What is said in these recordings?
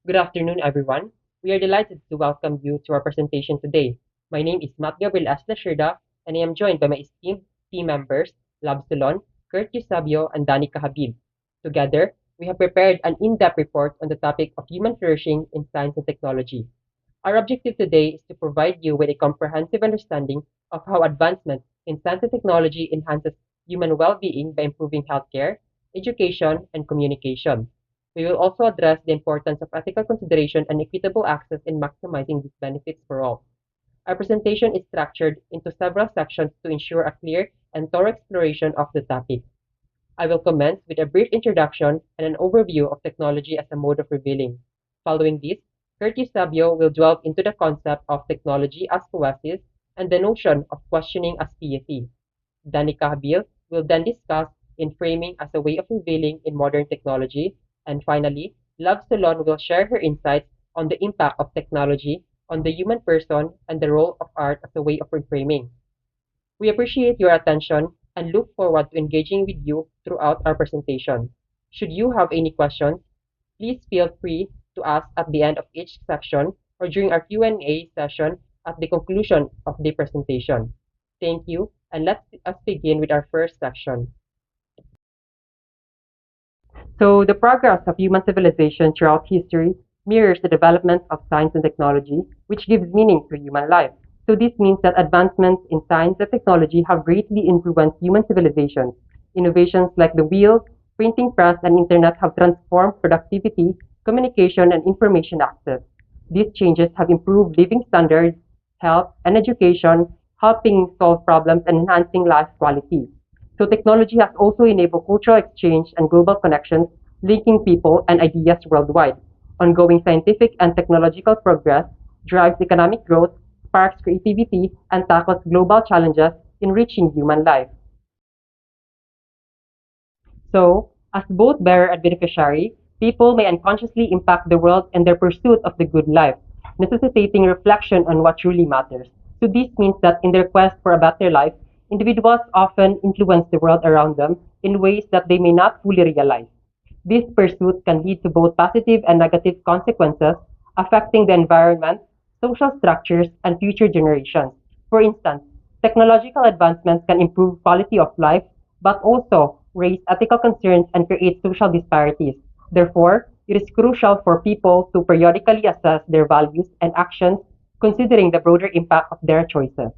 Good afternoon, everyone. We are delighted to welcome you to our presentation today. My name is Matt Gabriel Aslashirda, and I am joined by my esteemed team members, Lab Solon, Kurt Eusebio, and Danica Habib. Together, we have prepared an in-depth report on the topic of human flourishing in science and technology. Our objective today is to provide you with a comprehensive understanding of how advancement in science and technology enhances human well-being by improving healthcare, education, and communication. We will also address the importance of ethical consideration and equitable access in maximizing these benefits for all. Our presentation is structured into several sections to ensure a clear and thorough exploration of the topic. I will commence with a brief introduction and an overview of technology as a mode of revealing. Following this, Curtis Sabio will delve into the concept of technology as poesis and the notion of questioning as piety. Danica Habil will then discuss in framing as a way of revealing in modern technology. And finally, Love Salon will share her insights on the impact of technology on the human person and the role of art as a way of reframing. We appreciate your attention and look forward to engaging with you throughout our presentation. Should you have any questions, please feel free to ask at the end of each section or during our Q&A session at the conclusion of the presentation. Thank you, and let us begin with our first section. So, the progress of human civilization throughout history mirrors the development of science and technology, which gives meaning to human life. So, this means that advancements in science and technology have greatly influenced human civilization. Innovations like the wheel, printing press, and internet have transformed productivity, communication, and information access. These changes have improved living standards, health, and education, helping solve problems and enhancing life quality. So technology has also enabled cultural exchange and global connections, linking people and ideas worldwide. Ongoing scientific and technological progress drives economic growth, sparks creativity, and tackles global challenges, enriching human life. So, as both bearer and beneficiary, people may unconsciously impact the world in their pursuit of the good life, necessitating reflection on what truly matters. So, this means that in their quest for a better life, individuals often influence the world around them in ways that they may not fully realize. This pursuit can lead to both positive and negative consequences, affecting the environment, social structures, and future generations. For instance, technological advancements can improve quality of life, but also raise ethical concerns and create social disparities. Therefore, it is crucial for people to periodically assess their values and actions, considering the broader impact of their choices.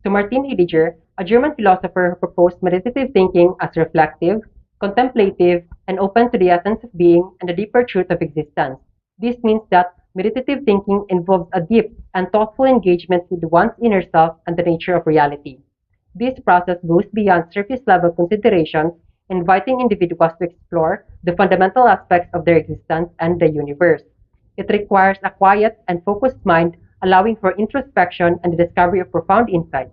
So Martin Heidegger, a German philosopher who proposed meditative thinking as reflective, contemplative, and open to the essence of being and the deeper truth of existence. This means that meditative thinking involves a deep and thoughtful engagement with one's inner self and the nature of reality. This process goes beyond surface level considerations, inviting individuals to explore the fundamental aspects of their existence and the universe. It requires a quiet and focused mind, allowing for introspection and the discovery of profound insights.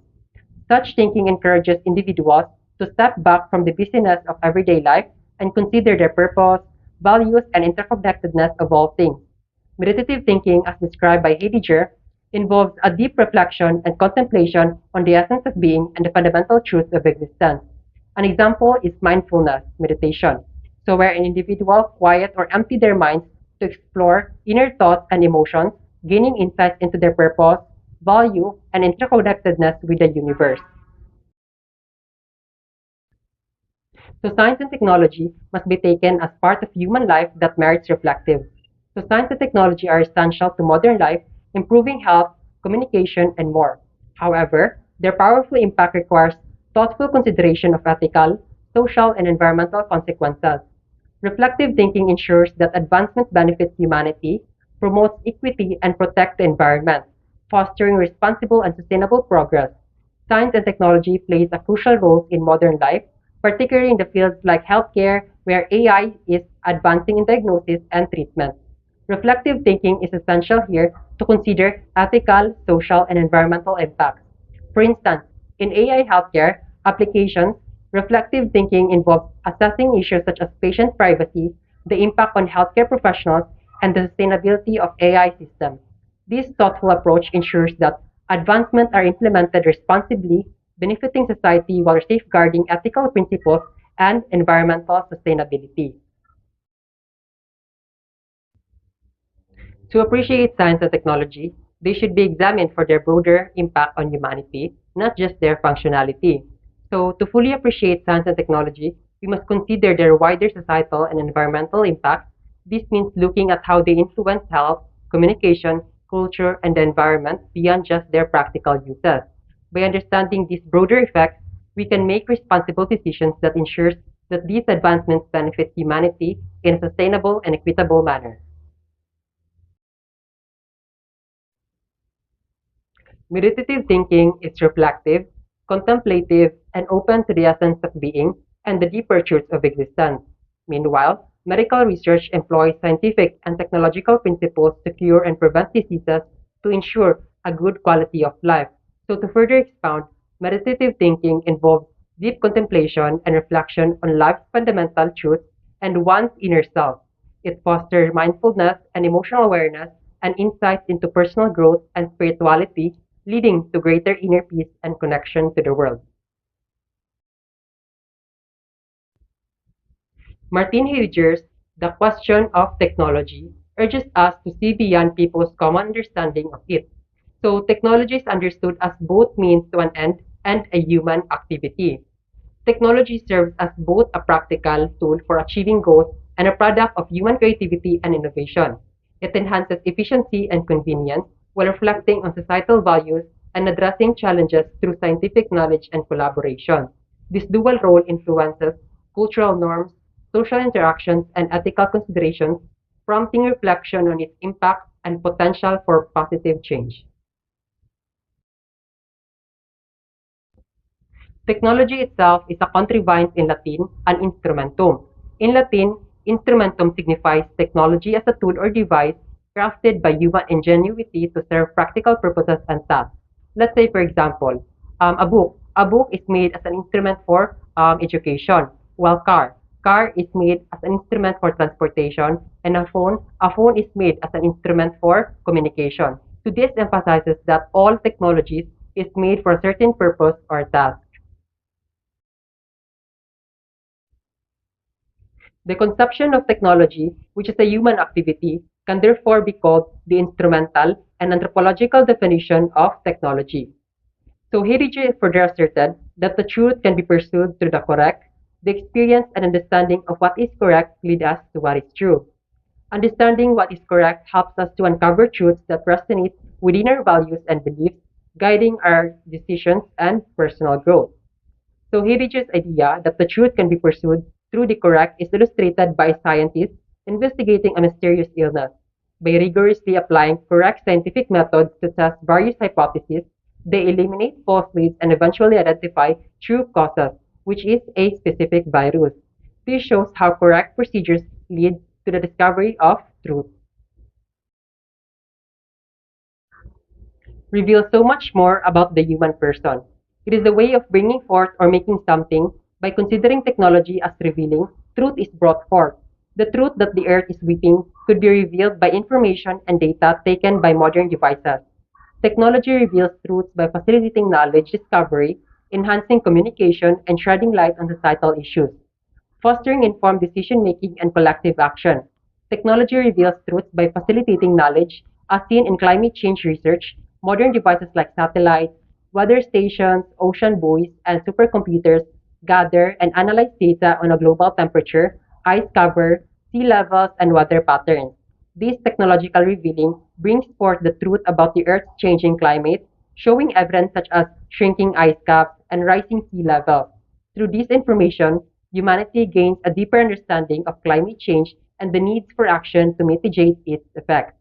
Such thinking encourages individuals to step back from the busyness of everyday life and consider their purpose, values, and interconnectedness of all things. Meditative thinking, as described by Heidegger, involves a deep reflection and contemplation on the essence of being and the fundamental truths of existence. An example is mindfulness meditation, so where an individual quiet or empty their minds to explore inner thoughts and emotions, gaining insights into their purpose, value, and interconnectedness with the universe. So science and technology must be taken as part of human life that merits reflective. So science and technology are essential to modern life, improving health, communication, and more. However, their powerful impact requires thoughtful consideration of ethical, social, and environmental consequences. Reflective thinking ensures that advancement benefits humanity, promotes equity, and protects the environment, fostering responsible and sustainable progress. Science and technology plays a crucial role in modern life, particularly in the fields like healthcare, where AI is advancing in diagnosis and treatment. Reflective thinking is essential here to consider ethical, social, and environmental impacts. For instance, in AI healthcare applications, reflective thinking involves assessing issues such as patient privacy, the impact on healthcare professionals, and the sustainability of AI systems. This thoughtful approach ensures that advancements are implemented responsibly, benefiting society while safeguarding ethical principles and environmental sustainability. To appreciate science and technology, they should be examined for their broader impact on humanity, not just their functionality. So, to fully appreciate science and technology, we must consider their wider societal and environmental impact. This means looking at how they influence health, communication, culture, and the environment beyond just their practical uses. By understanding these broader effects, we can make responsible decisions that ensures that these advancements benefit humanity in a sustainable and equitable manner. Meditative thinking is reflective, contemplative, and open to the essence of being and the deeper truths of existence. Meanwhile, medical research employs scientific and technological principles to cure and prevent diseases to ensure a good quality of life. So, to further expound, meditative thinking involves deep contemplation and reflection on life's fundamental truths and one's inner self. It fosters mindfulness and emotional awareness and insights into personal growth and spirituality, leading to greater inner peace and connection to the world. Martin Heidegger's The Question of Technology urges us to see beyond people's common understanding of it. So, technology is understood as both means to an end and a human activity. Technology serves as both a practical tool for achieving goals and a product of human creativity and innovation. It enhances efficiency and convenience while reflecting on societal values and addressing challenges through scientific knowledge and collaboration. This dual role influences cultural norms, social interactions, and ethical considerations, prompting reflection on its impact and potential for positive change. Technology itself is a contrivance in Latin, an instrumentum. In Latin, instrumentum signifies technology as a tool or device crafted by human ingenuity to serve practical purposes and tasks. Let's say, for example, a book. A book is made as an instrument for education, while car is made as an instrument for transportation, and a phone is made as an instrument for communication. So this emphasizes that all technologies is made for a certain purpose or task. The consumption of technology, which is a human activity, can therefore be called the instrumental and anthropological definition of technology. So Heidegger further asserted that the truth can be pursued through the correct, the experience and understanding of what is correct lead us to what is true. Understanding what is correct helps us to uncover truths that resonate within our values and beliefs, guiding our decisions and personal growth. So Heidegger's idea that the truth can be pursued through the correct is illustrated by scientists investigating a mysterious illness. By rigorously applying correct scientific methods to test various hypotheses, they eliminate false leads and eventually identify true causes, which is a specific virus. This shows how correct procedures lead to the discovery of truth. Reveals so much more about the human person. It is a way of bringing forth or making something by considering technology as revealing, truth is brought forth. The truth that the earth is weeping could be revealed by information and data taken by modern devices. Technology reveals truths by facilitating knowledge discovery, enhancing communication, and shedding light on societal issues, fostering informed decision making and collective action. Technology reveals truths by facilitating knowledge, as seen in climate change research. Modern devices like satellites, weather stations, ocean buoys, and supercomputers gather and analyze data on a global temperature, ice cover, sea levels, and weather patterns. This technological revealing brings forth the truth about the Earth's changing climate, showing evidence such as shrinking ice caps and rising sea levels. Through this information, humanity gains a deeper understanding of climate change and the needs for action to mitigate its effects.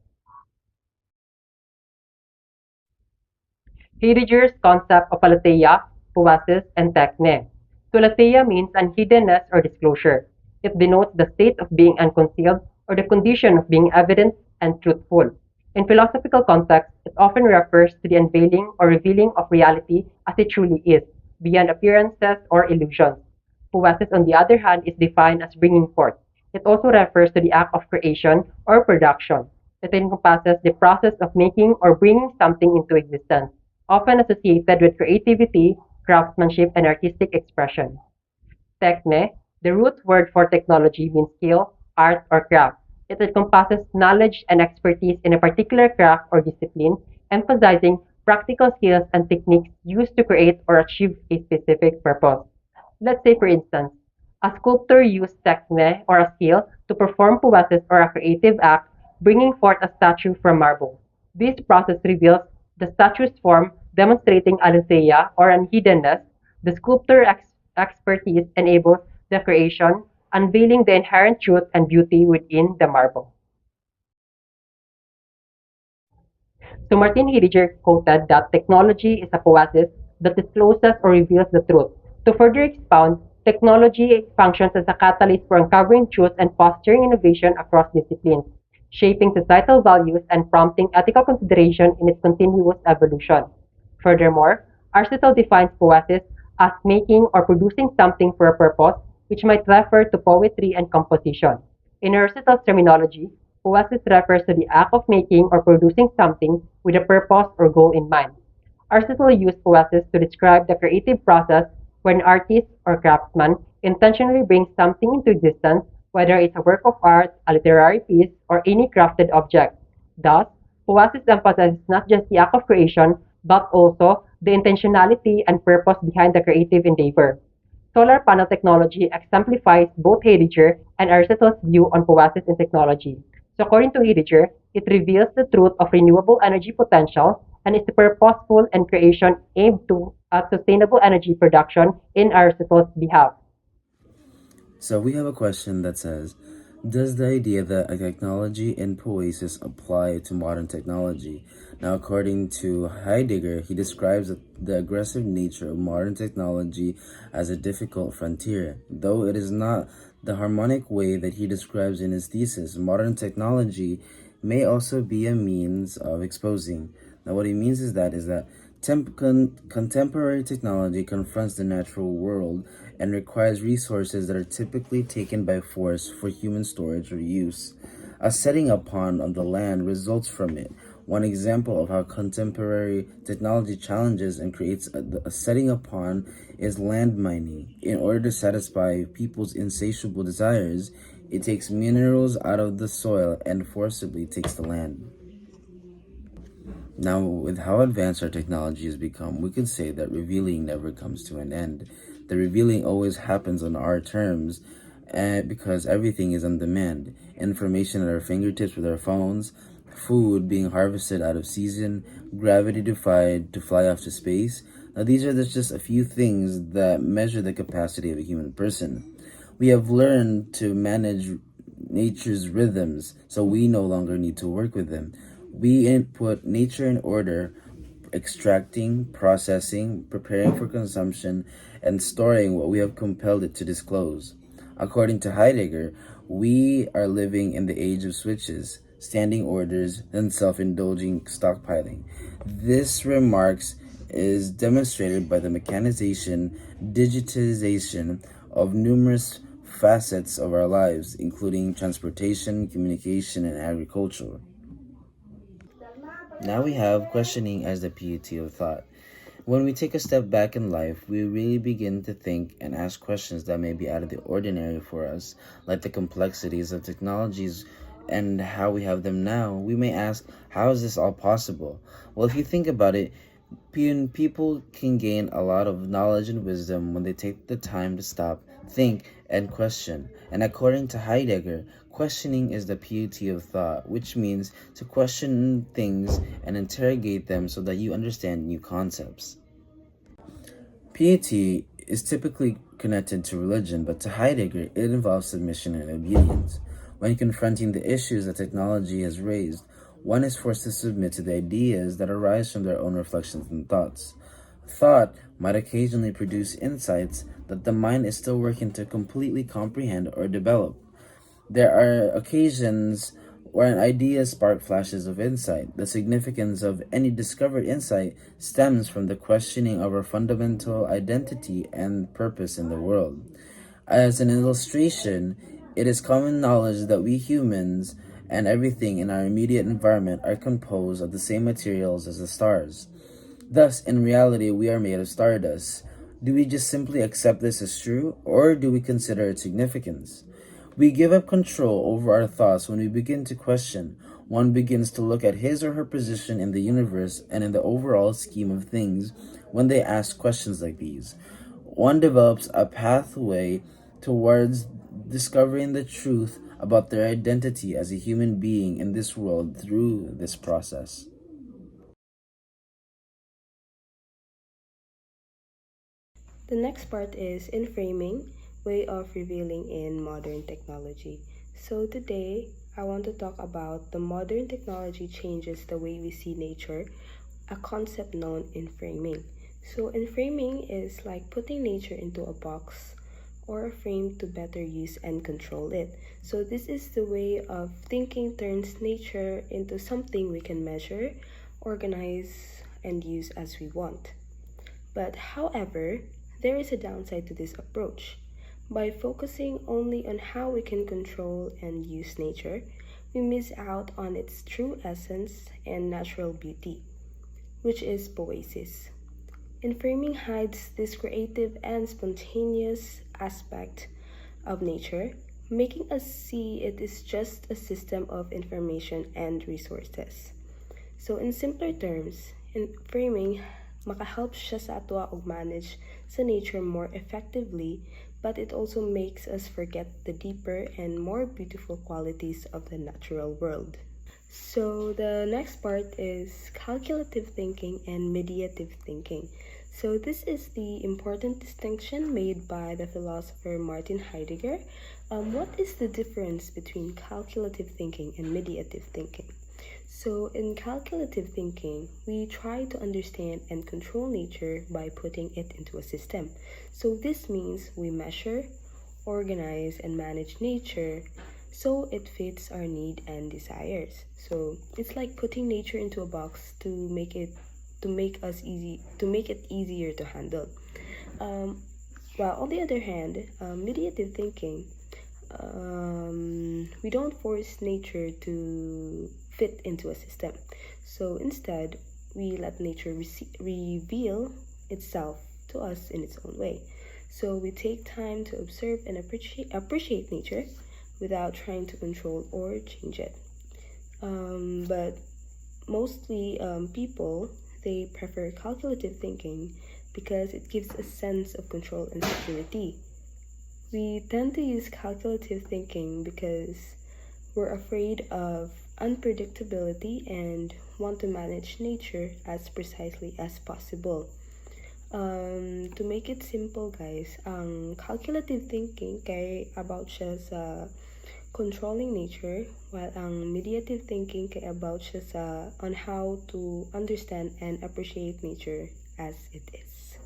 Heidegger's concept of aletheia, poesis, and techne. So aletheia means unhiddenness or disclosure. It denotes the state of being unconcealed or the condition of being evident and truthful. In philosophical context, it often refers to the unveiling or revealing of reality as it truly is, beyond appearances or illusions. Poesis, on the other hand, is defined as bringing forth. It also refers to the act of creation or production. It encompasses the process of making or bringing something into existence, often associated with creativity, craftsmanship, and artistic expression. Techne, the root word for technology, means skill, art, or craft. It encompasses knowledge and expertise in a particular craft or discipline, emphasizing practical skills and techniques used to create or achieve a specific purpose. Let's say, for instance, a sculptor used techne or a skill to perform puwases or a creative act, bringing forth a statue from marble. This process reveals the statue's form, demonstrating aletheia or unhiddenness. The expertise enables the creation, unveiling the inherent truth and beauty within the marble. So Martin Heidegger quoted that technology is a poesis that discloses or reveals the truth. To further expound, technology functions as a catalyst for uncovering truth and fostering innovation across disciplines, shaping societal values and prompting ethical consideration in its continuous evolution. Furthermore, Aristotle defines poesis as making or producing something for a purpose, which might refer to poetry and composition. In Aristotle's terminology, poesis refers to the act of making or producing something with a purpose or goal in mind. Aristotle used poesis to describe the creative process where an artist or craftsman intentionally brings something into existence, whether it's a work of art, a literary piece, or any crafted object. Thus, poesis emphasizes not just the act of creation, but also the intentionality and purpose behind the creative endeavor. Solar panel technology exemplifies both Heidegger and Aristotle's view on poesis in technology. So according to Heidegger, it reveals the truth of renewable energy potential and is purposeful and creation aimed to at sustainable energy production in Aristotle's behalf. So we have a question that says, does the idea that a technology in poesis apply to modern technology? Now, according to Heidegger, he describes the aggressive nature of modern technology as a difficult frontier. Though it is not the harmonic way that he describes in his thesis, modern technology may also be a means of exposing. Now, what he means is that contemporary technology confronts the natural world and requires resources that are typically taken by force for human storage or use. A setting upon of the land results from it. One example of how contemporary technology challenges and creates a setting upon is land mining. In order to satisfy people's insatiable desires, it takes minerals out of the soil and forcibly takes the land. Now, with how advanced our technology has become, we can say that revealing never comes to an end. The revealing always happens on our terms, because everything is on demand. Information at our fingertips with our phones, food being harvested out of season, gravity defied to fly off to space. Now, these are just a few things that measure the capacity of a human person. We have learned to manage nature's rhythms, so we no longer need to work with them. We input nature in order, extracting, processing, preparing for consumption, and storing what we have compelled it to disclose. According to Heidegger, we are living in the age of switches, standing orders, and self-indulging stockpiling. This remarks is demonstrated by the mechanization, digitization of numerous facets of our lives, including transportation, communication, and agriculture. Now we have questioning as the beauty of thought. When we take a step back in life, we really begin to think and ask questions that may be out of the ordinary for us, like the complexities of technologies and how we have them now. We may ask, how is this all possible? Well, if you think about it, people can gain a lot of knowledge and wisdom when they take the time to stop, think, and question. And according to Heidegger, questioning is the beauty of thought, which means to question things and interrogate them so that you understand new concepts. Piety is typically connected to religion, but to Heidegger, it involves submission and obedience. When confronting the issues that technology has raised, one is forced to submit to the ideas that arise from their own reflections and thoughts. Thought might occasionally produce insights that the mind is still working to completely comprehend or develop. There are occasions where an idea sparks flashes of insight. The significance of any discovered insight stems from the questioning of our fundamental identity and purpose in the world. As an illustration, it is common knowledge that we humans and everything in our immediate environment are composed of the same materials as the stars. Thus, in reality, we are made of stardust. Do we just simply accept this as true, or do we consider its significance? We give up control over our thoughts when we begin to question. One begins to look at his or her position in the universe and in the overall scheme of things when they ask questions like these. One develops a pathway towards discovering the truth about their identity as a human being in this world through this process. The next part is in framing, way of revealing in modern technology. So today, I want to talk about the modern technology changes the way we see nature, a concept known in framing. So in framing is like putting nature into a box or a frame to better use and control it. So this is the way of thinking turns nature into something we can measure, organize, and use as we want. But however, there is a downside to this approach. By focusing only on how we can control and use nature, we miss out on its true essence and natural beauty, which is poesis. And framing hides this creative and spontaneous aspect of nature, making us see it is just a system of information and resources. So in simpler terms, in framing, makahelp siya sa ato og manage sa nature more effectively, but it also makes us forget the deeper and more beautiful qualities of the natural world. So the next part is calculative thinking and mediative thinking. So this is the important distinction made by the philosopher Martin Heidegger. What is the difference between calculative thinking and mediative thinking? So in calculative thinking, we try to understand and control nature by putting it into a system. So this means we measure, organize, and manage nature so it fits our need and desires. So it's like putting nature into a box to make it easier to handle. Um, while on the other hand, mediative thinking, we don't force nature to fit into a system. So instead, we let nature reveal itself to us in its own way. So we take time to observe and appreciate nature without trying to control or change it. But mostly people they prefer calculative thinking because it gives a sense of control and security. We tend to use calculative thinking because we're afraid of unpredictability and want to manage nature as precisely as possible. To make it simple guys, ang calculative thinking kay about siya sa controlling nature, while ang mediative thinking kay about siya sa on how to understand and appreciate nature as it is.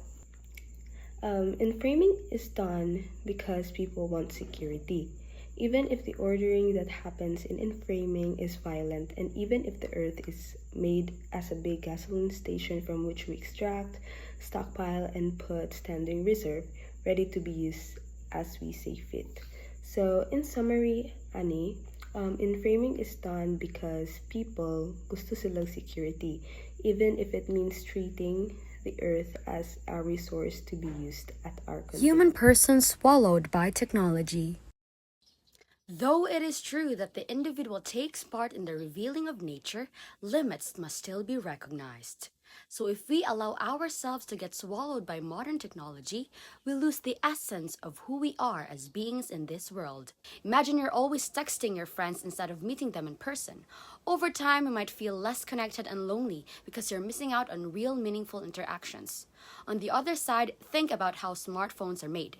And framing is done because people want security. Even if the ordering that happens in framing is violent, and even if the earth is made as a big gasoline station from which we extract, stockpile, and put standing reserve, ready to be used as we see fit. So, in summary, Ani, in framing is done because people gusto silang security, even if it means treating the earth as a resource to be used at our Human convenience. person swallowed by technology. Though it is true that the individual takes part in the revealing of nature, limits must still be recognized. So if we allow ourselves to get swallowed by modern technology, we lose the essence of who we are as beings in this world. Imagine you're always texting your friends instead of meeting them in person. Over time, you might feel less connected and lonely because you're missing out on real meaningful interactions. On the other side, think about how smartphones are made.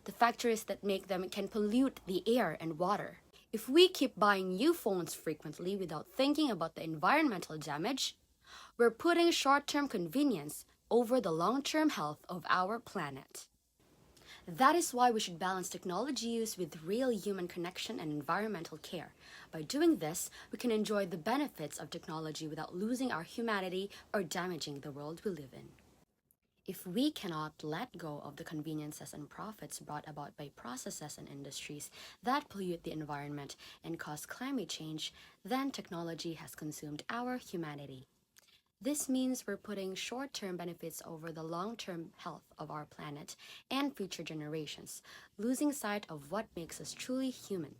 The factories that make them can pollute the air and water. If we keep buying new phones frequently without thinking about the environmental damage, we're putting short-term convenience over the long-term health of our planet. That is why we should balance technology use with real human connection and environmental care. By doing this, we can enjoy the benefits of technology without losing our humanity or damaging the world we live in. If we cannot let go of the conveniences and profits brought about by processes and industries that pollute the environment and cause climate change, then technology has consumed our humanity. This means we're putting short-term benefits over the long-term health of our planet and future generations, losing sight of what makes us truly human: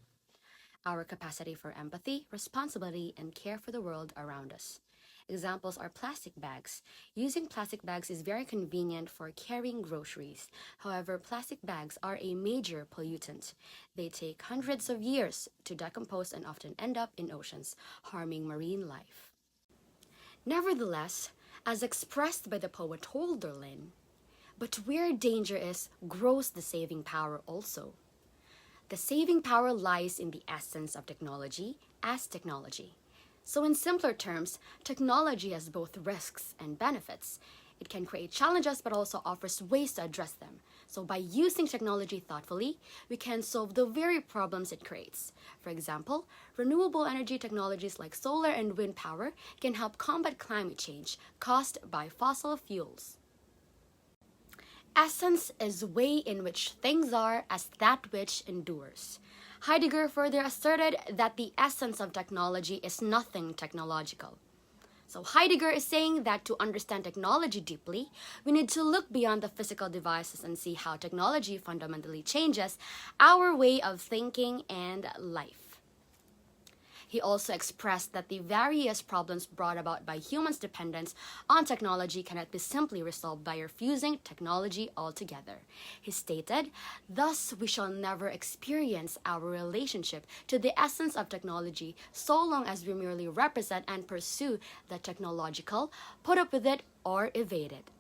our capacity for empathy, responsibility, and care for the world around us. Examples are plastic bags. Using plastic bags is very convenient for carrying groceries. However, plastic bags are a major pollutant. They take hundreds of years to decompose and often end up in oceans, harming marine life. Nevertheless, as expressed by the poet Holderlin, but where danger is, grows the saving power also. The saving power lies in the essence of technology as technology. So in simpler terms, technology has both risks and benefits. It can create challenges but also offers ways to address them. So by using technology thoughtfully, we can solve the very problems it creates. For example, renewable energy technologies like solar and wind power can help combat climate change caused by fossil fuels. Essence is way in which things are as that which endures. Heidegger further asserted that the essence of technology is nothing technological. So Heidegger is saying that to understand technology deeply, we need to look beyond the physical devices and see how technology fundamentally changes our way of thinking and life. He also expressed that the various problems brought about by humans' dependence on technology cannot be simply resolved by refusing technology altogether. He stated, "Thus we shall never experience our relationship to the essence of technology so long as we merely represent and pursue the technological, put up with it, or evade it."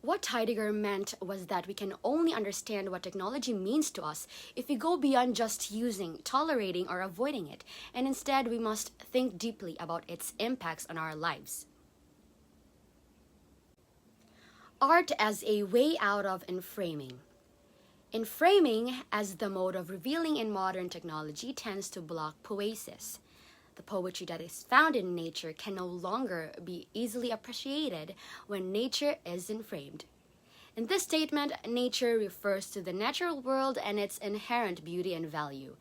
What Heidegger meant was that we can only understand what technology means to us if we go beyond just using, tolerating, or avoiding it, and instead we must think deeply about its impacts on our lives. Art as a way out of enframing. Enframing as the mode of revealing in modern technology tends to block poiesis. The poetry that is found in nature can no longer be easily appreciated when nature is enframed. In this statement, nature refers to the natural world and its inherent beauty and value.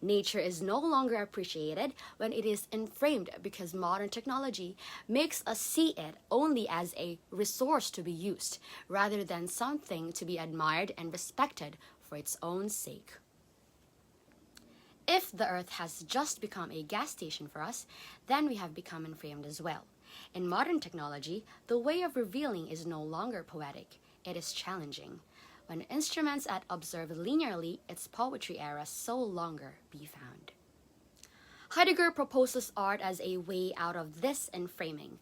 Nature is no longer appreciated when it is enframed because modern technology makes us see it only as a resource to be used, rather than something to be admired and respected for its own sake. If the Earth has just become a gas station for us, then we have become enframed as well. In modern technology, the way of revealing is no longer poetic, it is challenging. When instruments are observed linearly, its poetry era so longer be found. Heidegger proposes art as a way out of this enframing.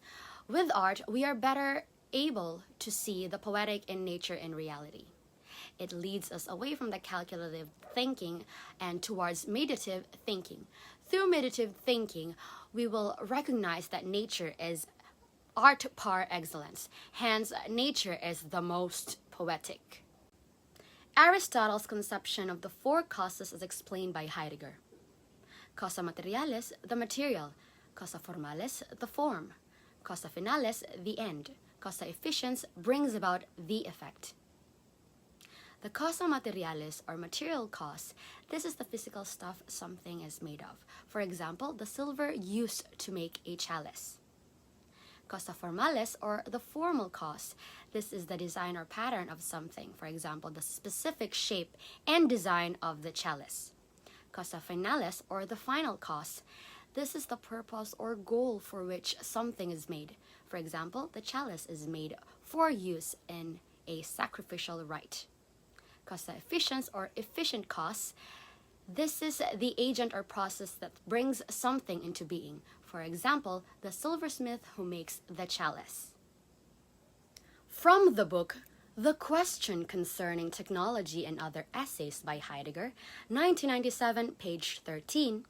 With art, we are better able to see the poetic in nature in reality. It leads us away from the calculative thinking and towards meditative thinking. Through meditative thinking, we will recognize that nature is art par excellence. Hence, nature is the most poetic. Aristotle's conception of the four causes is explained by Heidegger. Causa materialis, the material. Causa formalis, the form. Causa finalis, the end. Causa efficiens brings about the effect. The causa materialis, or material cause, this is the physical stuff something is made of. For example, the silver used to make a chalice. Causa formalis, or the formal cause, this is the design or pattern of something. For example, the specific shape and design of the chalice. Causa finalis, or the final cause, this is the purpose or goal for which something is made. For example, the chalice is made for use in a sacrificial rite. Causa efficiens, or efficient cause, this is the agent or process that brings something into being. For example, the silversmith who makes the chalice. From the book, The Question Concerning Technology and Other Essays by Heidegger, 1997, page 13,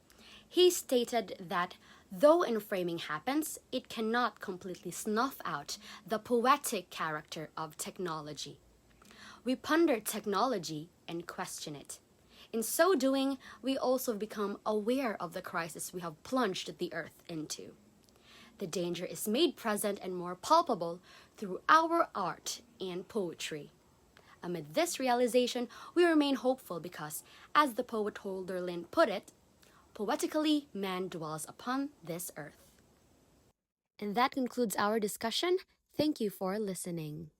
he stated that though enframing happens, it cannot completely snuff out the poetic character of technology. We ponder technology and question it. In so doing, we also become aware of the crisis we have plunged the earth into. The danger is made present and more palpable through our art and poetry. Amid this realization, we remain hopeful because, as the poet Holderlin put it, poetically man dwells upon this earth. And that concludes our discussion. Thank you for listening.